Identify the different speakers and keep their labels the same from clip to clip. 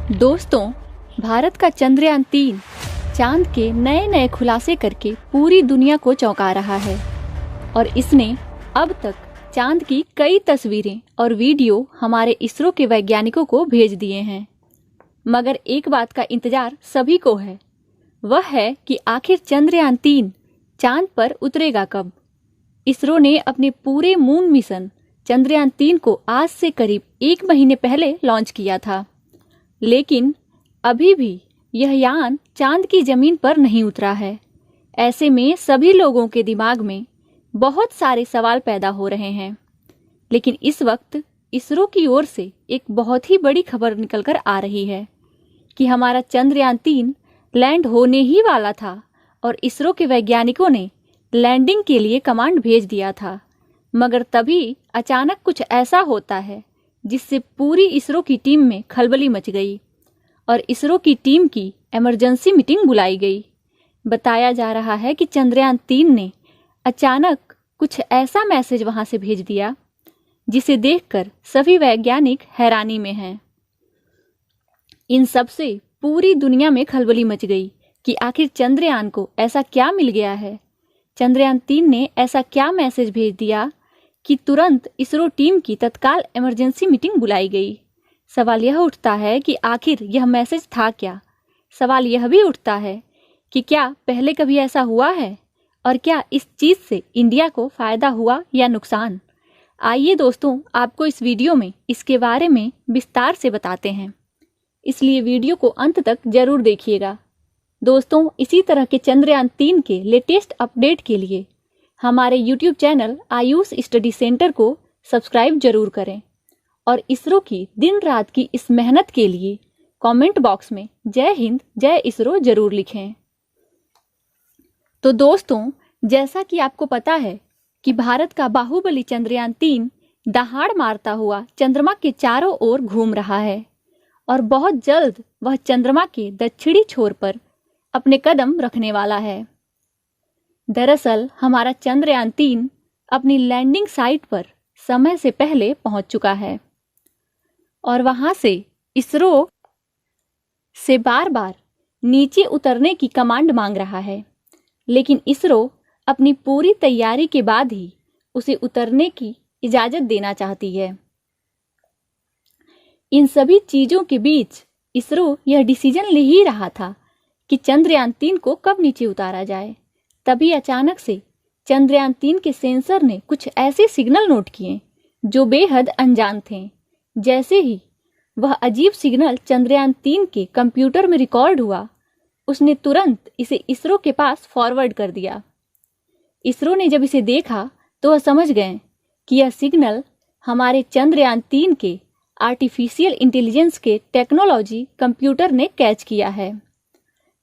Speaker 1: दोस्तों, भारत का चंद्रयान-3 चांद के नए नए खुलासे करके पूरी दुनिया को चौंका रहा है और इसने अब तक चांद की कई तस्वीरें और वीडियो हमारे इसरो के वैज्ञानिकों को भेज दिए हैं। मगर एक बात का इंतजार सभी को है, वह है कि आखिर चंद्रयान-3 चांद पर उतरेगा कब। इसरो ने अपने पूरे मून मिशन चंद्रयान-3 को आज से करीब 1 महीने पहले लॉन्च किया था, लेकिन अभी भी यह यान चांद की जमीन पर नहीं उतरा है। ऐसे में सभी लोगों के दिमाग में बहुत सारे सवाल पैदा हो रहे हैं। लेकिन इस वक्त इसरो की ओर से एक बहुत ही बड़ी खबर निकलकर आ रही है कि हमारा चंद्रयान-3 लैंड होने ही वाला था और इसरो के वैज्ञानिकों ने लैंडिंग के लिए कमांड भेज दिया था। मगर तभी अचानक कुछ ऐसा होता है जिससे पूरी इसरो की टीम में खलबली मच गई और इसरो की टीम की इमरजेंसी मीटिंग बुलाई गई। बताया जा रहा है कि चंद्रयान-3 ने अचानक कुछ ऐसा मैसेज वहां से भेज दिया जिसे देखकर सभी वैज्ञानिक हैरानी में हैं। इन सब से पूरी दुनिया में खलबली मच गई कि आखिर चंद्रयान को ऐसा क्या मिल गया है। चंद्रयान-3 ने ऐसा क्या मैसेज भेज दिया कि तुरंत इसरो टीम की तत्काल इमरजेंसी मीटिंग बुलाई गई। सवाल यह उठता है कि आखिर यह मैसेज था क्या। सवाल यह भी उठता है कि क्या पहले कभी ऐसा हुआ है और क्या इस चीज़ से इंडिया को फ़ायदा हुआ या नुकसान। आइए दोस्तों, आपको इस वीडियो में इसके बारे में विस्तार से बताते हैं, इसलिए वीडियो को अंत तक जरूर देखिएगा। दोस्तों, इसी तरह के चंद्रयान-3 के लेटेस्ट अपडेट के लिए हमारे YouTube channel Ayush study centre को सब्सक्राइब जरूर करें और इसरो की दिन रात की इस मेहनत के लिए कमेंट बॉक्स में जय हिंद जय इसरो जरूर लिखें। तो दोस्तों, जैसा कि आपको पता है कि भारत का बाहुबली चंद्रयान-3 दहाड़ मारता हुआ चंद्रमा के चारों ओर घूम रहा है और बहुत जल्द वह चंद्रमा के दक्षिणी छोर पर अपने कदम रखने वाला है। दरअसल हमारा चंद्रयान-3 अपनी लैंडिंग साइट पर समय से पहले पहुंच चुका है और वहां से इसरो से बार बार नीचे उतरने की कमांड मांग रहा है, लेकिन इसरो अपनी पूरी तैयारी के बाद ही उसे उतरने की इजाजत देना चाहती है। इन सभी चीजों के बीच इसरो यह डिसीजन ले ही रहा था कि चंद्रयान-3 को कब नीचे उतारा जाए। तभी अचानक से चंद्रयान-3 के सेंसर ने कुछ ऐसे सिग्नल नोट किए जो बेहद अनजान थे। जैसे ही वह अजीब सिग्नल चंद्रयान-3 के कंप्यूटर में रिकॉर्ड हुआ, उसने तुरंत इसे इसरो के पास फॉरवर्ड कर दिया। इसरो ने जब इसे देखा तो वह समझ गए कि यह सिग्नल हमारे चंद्रयान-3 के आर्टिफिशियल इंटेलिजेंस के टेक्नोलॉजी कंप्यूटर ने कैच किया है।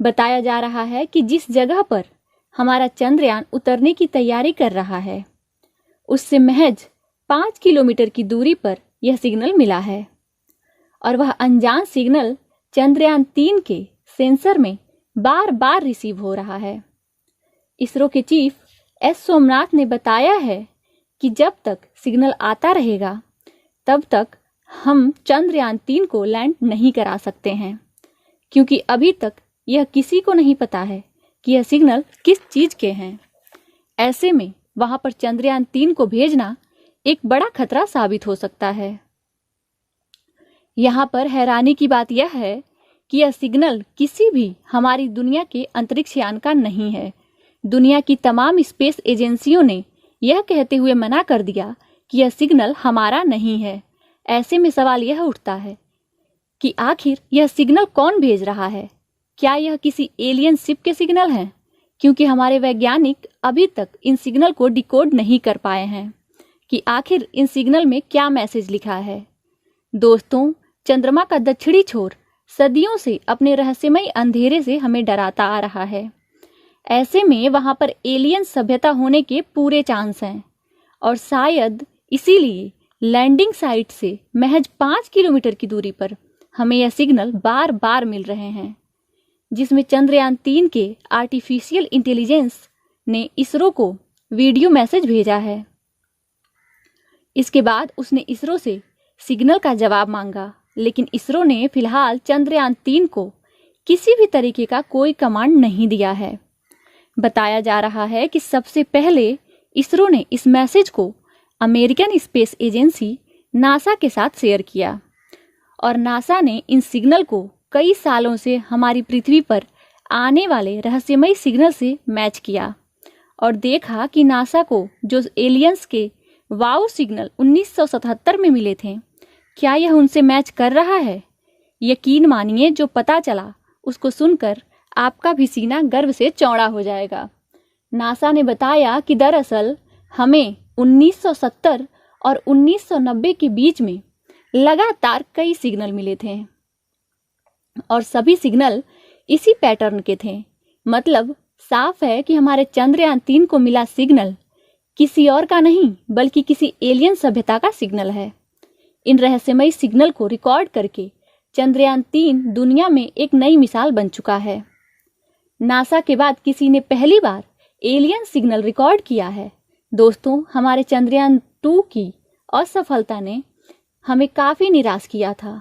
Speaker 1: बताया जा रहा है कि जिस जगह पर हमारा चंद्रयान उतरने की तैयारी कर रहा है, उससे महज 5 किलोमीटर की दूरी पर यह सिग्नल मिला है और वह अनजान सिग्नल चंद्रयान-3 के सेंसर में बार बार रिसीव हो रहा है। इसरो के चीफ एस सोमनाथ ने बताया है कि जब तक सिग्नल आता रहेगा तब तक हम चंद्रयान-3 को लैंड नहीं करा सकते हैं, क्योंकि अभी तक यह किसी को नहीं पता है कि यह सिग्नल किस चीज के हैं। ऐसे में वहां पर चंद्रयान-3 को भेजना एक बड़ा खतरा साबित हो सकता है। यहाँ पर हैरानी की बात यह है कि यह सिग्नल किसी भी हमारी दुनिया के अंतरिक्ष यान का नहीं है। दुनिया की तमाम स्पेस एजेंसियों ने यह कहते हुए मना कर दिया कि यह सिग्नल हमारा नहीं है। ऐसे में सवाल यह उठता है कि आखिर यह सिग्नल कौन भेज रहा है। क्या यह किसी एलियन शिप के सिग्नल हैं? क्योंकि हमारे वैज्ञानिक अभी तक इन सिग्नल को डिकोड नहीं कर पाए हैं कि आखिर इन सिग्नल में क्या मैसेज लिखा है। दोस्तों, चंद्रमा का दक्षिणी छोर सदियों से अपने रहस्यमय अंधेरे से हमें डराता आ रहा है। ऐसे में वहां पर एलियन सभ्यता होने के पूरे चांस हैं और शायद इसीलिए लैंडिंग साइट से महज 5 किलोमीटर की दूरी पर हमें यह सिग्नल बार बार मिल रहे हैं, जिसमें चंद्रयान-3 के आर्टिफिशियल इंटेलिजेंस ने इसरो को वीडियो मैसेज भेजा है। इसके बाद उसने इसरो से सिग्नल का जवाब मांगा, लेकिन इसरो ने फिलहाल चंद्रयान 3 को किसी भी तरीके का कोई कमांड नहीं दिया है। बताया जा रहा है कि सबसे पहले इसरो ने इस मैसेज को अमेरिकन स्पेस एजेंसी नासा के साथ शेयर किया और नासा ने इन सिग्नल को कई सालों से हमारी पृथ्वी पर आने वाले रहस्यमयी सिग्नल से मैच किया और देखा कि नासा को जो एलियंस के वाव सिग्नल 1977 में मिले थे, क्या यह उनसे मैच कर रहा है? यकीन मानिए, जो पता चला उसको सुनकर आपका भी सीना गर्व से चौड़ा हो जाएगा। नासा ने बताया कि दरअसल हमें 1970 और 1990 के बीच में लगातार कई सिग्नल मिले थे और सभी सिग्नल इसी पैटर्न के थे। मतलब साफ है कि हमारे चंद्रयान 3 को मिला सिग्नल किसी और का नहीं बल्कि किसी एलियन सभ्यता का सिग्नल है। इन रहस्यमयी सिग्नल को रिकॉर्ड करके चंद्रयान 3 दुनिया में एक नई मिसाल बन चुका है। नासा के बाद किसी ने पहली बार एलियन सिग्नल रिकॉर्ड किया है। दोस्तों, हमारे चंद्रयान 2 की असफलता ने हमें काफी निराश किया था,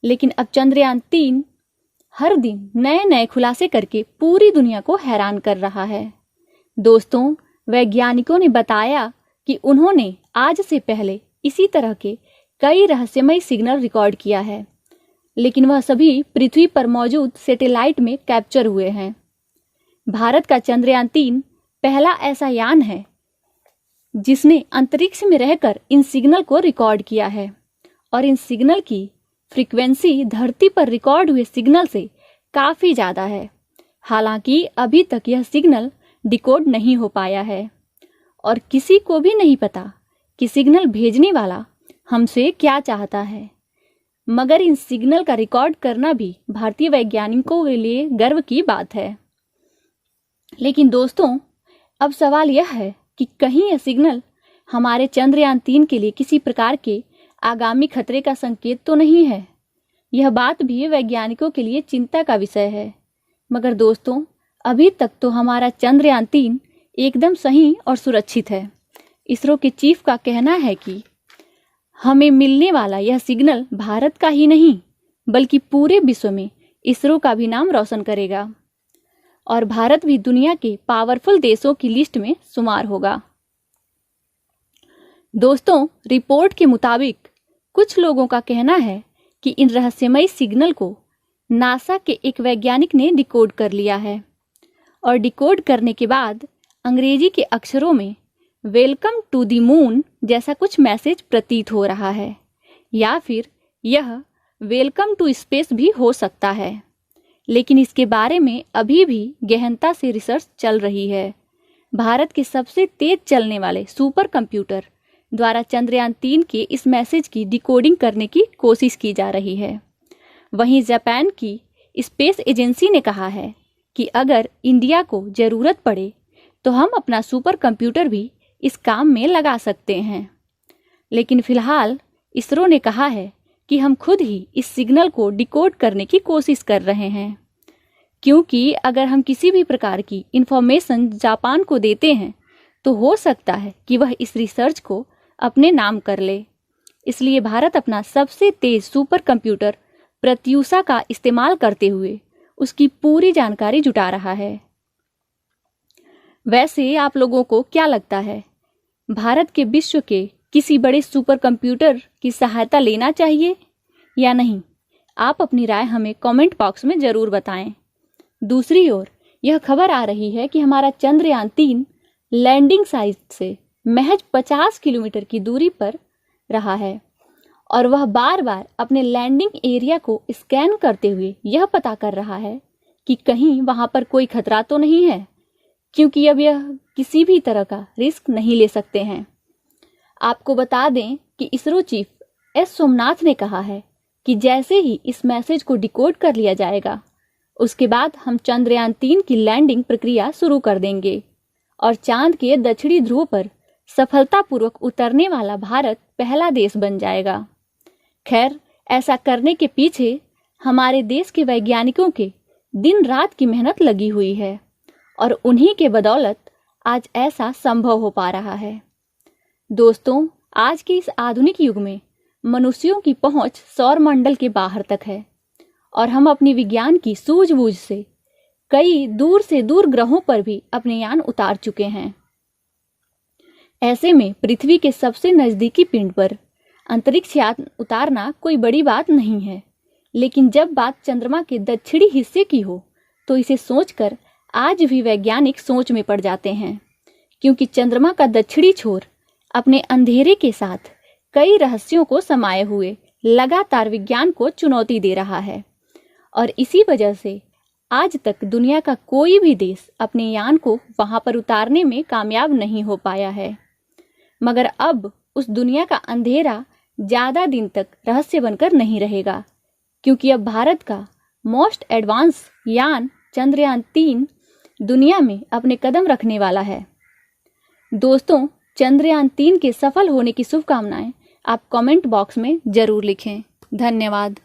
Speaker 1: लेकिन अब चंद्रयान 3 हर दिन नए नए खुलासे करके पूरी दुनिया को हैरान कर रहा है। दोस्तों, वैज्ञानिकों ने बताया कि उन्होंने आज से पहले इसी तरह के कई रहस्यमयी सिग्नल रिकॉर्ड किया है, लेकिन वह सभी पृथ्वी पर मौजूद सैटेलाइट में कैप्चर हुए हैं। भारत का चंद्रयान 3 पहला ऐसा यान है जिसने अंतरिक्ष में रहकर इन सिग्नल को रिकॉर्ड किया है और इन सिग्नल की फ्रीक्वेंसी धरती पर रिकॉर्ड हुए सिग्नल से काफी ज्यादा है। हालांकि अभी तक यह सिग्नल डिकोड नहीं हो पाया है और किसी को भी नहीं पता कि सिग्नल भेजने वाला हमसे क्या चाहता है। मगर इन सिग्नल का रिकॉर्ड करना भी भारतीय वैज्ञानिकों के लिए गर्व की बात है। लेकिन दोस्तों, अब सवाल यह है कि कहीं यह सिग्नल हमारे चंद्रयान 3 के लिए किसी प्रकार के आगामी खतरे का संकेत तो नहीं है। यह बात भी वैज्ञानिकों के लिए चिंता का विषय है। मगर दोस्तों, अभी तक तो हमारा चंद्रयान 3 एकदम सही और सुरक्षित है। इसरो के चीफ का कहना है कि हमें मिलने वाला यह सिग्नल भारत का ही नहीं बल्कि पूरे विश्व में इसरो का भी नाम रोशन करेगा और भारत भी दुनिया के पावरफुल देशों की लिस्ट में शुमार होगा। दोस्तों, रिपोर्ट के मुताबिक कुछ लोगों का कहना है कि इन रहस्यमयी सिग्नल को नासा के एक वैज्ञानिक ने डिकोड कर लिया है और डिकोड करने के बाद अंग्रेजी के अक्षरों में वेलकम टू द मून जैसा कुछ मैसेज प्रतीत हो रहा है, या फिर यह वेलकम टू स्पेस भी हो सकता है। लेकिन इसके बारे में अभी भी गहनता से रिसर्च चल रही है। भारत के सबसे तेज चलने वाले सुपर कंप्यूटर द्वारा चंद्रयान 3 के इस मैसेज की डिकोडिंग करने की कोशिश की जा रही है। वहीं जापान की स्पेस एजेंसी ने कहा है कि अगर इंडिया को जरूरत पड़े तो हम अपना सुपर कंप्यूटर भी इस काम में लगा सकते हैं। लेकिन फिलहाल इसरो ने कहा है कि हम खुद ही इस सिग्नल को डिकोड करने की कोशिश कर रहे हैं, क्योंकि अगर हम किसी भी प्रकार की इंफॉर्मेशन जापान को देते हैं तो हो सकता है कि वह इस रिसर्च को अपने नाम कर ले। इसलिए भारत अपना सबसे तेज सुपर कंप्यूटर प्रत्यूषा का इस्तेमाल करते हुए उसकी पूरी जानकारी जुटा रहा है। वैसे आप लोगों को क्या लगता है, भारत के विश्व के किसी बड़े सुपर कंप्यूटर की सहायता लेना चाहिए या नहीं? आप अपनी राय हमें कमेंट बॉक्स में जरूर बताएं। दूसरी ओर यह खबर आ रही है कि हमारा चंद्रयान 3 लैंडिंग साइट से महज 50 किलोमीटर की दूरी पर रहा है और वह बार बार अपने लैंडिंग एरिया को स्कैन करते हुए यह पता कर रहा है कि कहीं वहां पर कोई खतरा तो नहीं है, क्योंकि अब यह किसी भी तरह का रिस्क नहीं ले सकते हैं। आपको बता दें कि इसरो चीफ एस सोमनाथ ने कहा है कि जैसे ही इस मैसेज को डिकोड कर लिया जाएगा उसके बाद हम चंद्रयान 3 की लैंडिंग प्रक्रिया शुरू कर देंगे और चांद के दक्षिणी ध्रुव पर सफलतापूर्वक उतरने वाला भारत पहला देश बन जाएगा। खैर, ऐसा करने के पीछे हमारे देश के वैज्ञानिकों के दिन रात की मेहनत लगी हुई है और उन्हीं के बदौलत आज ऐसा संभव हो पा रहा है। दोस्तों, आज के इस आधुनिक युग में मनुष्यों की पहुंच सौर मंडल के बाहर तक है और हम अपनी विज्ञान की सूझबूझ से कई दूर से दूर ग्रहों पर भी अपने यान उतार चुके हैं। ऐसे में पृथ्वी के सबसे नजदीकी पिंड पर अंतरिक्ष यान उतारना कोई बड़ी बात नहीं है, लेकिन जब बात चंद्रमा के दक्षिणी हिस्से की हो तो इसे सोचकर आज भी वैज्ञानिक सोच में पड़ जाते हैं, क्योंकि चंद्रमा का दक्षिणी छोर अपने अंधेरे के साथ कई रहस्यों को समाये हुए लगातार विज्ञान को चुनौती दे रहा है और इसी वजह से आज तक दुनिया का कोई भी देश अपने यान को वहां पर उतारने में कामयाब नहीं हो पाया है। मगर अब उस दुनिया का अंधेरा ज्यादा दिन तक रहस्य बनकर नहीं रहेगा, क्योंकि अब भारत का मोस्ट एडवांस यान चंद्रयान-3 दुनिया में अपने कदम रखने वाला है। दोस्तों, चंद्रयान-3 के सफल होने की शुभकामनाएं आप कमेंट बॉक्स में जरूर लिखें। धन्यवाद।